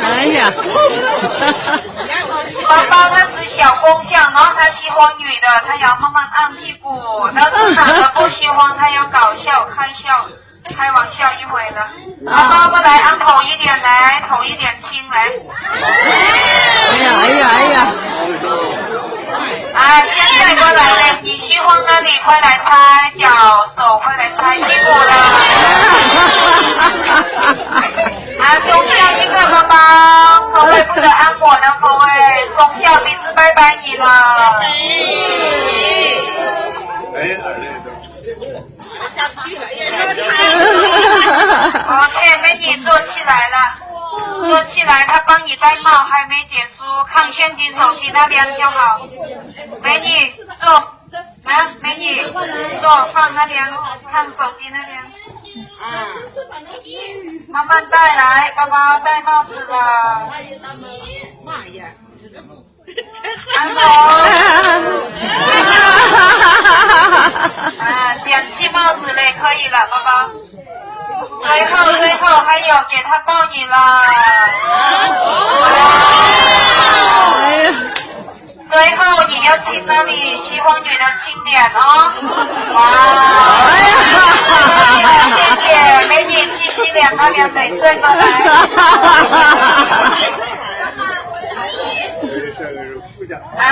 哎呀，宝宝他是小风象哦，他喜欢女的，他要慢慢按屁股；但是男的不喜欢，他要搞笑、开玩笑一会的。宝宝过来按头一点来，头一点轻来。哎呀！啊，现在过来了，你喜欢哪里？快来猜，脚、手，快来猜，屁股了。啊，中笑一个宝宝，口味不得按我的口味，中笑鼻子拜拜你了。OK， 美女坐起来了，坐起来，他帮你戴帽，还没结束，看现金手机那边就好。美女坐，啊，美女坐，放那边，看手机那边。慢慢戴来，宝宝戴帽子了。安总，啊，捡起帽子嘞，可以了，宝宝。最后还有给他抱你了。最后你要亲那里喜欢女的亲脸哦。哇！谢谢美女继续脸那边得睡过来。啊。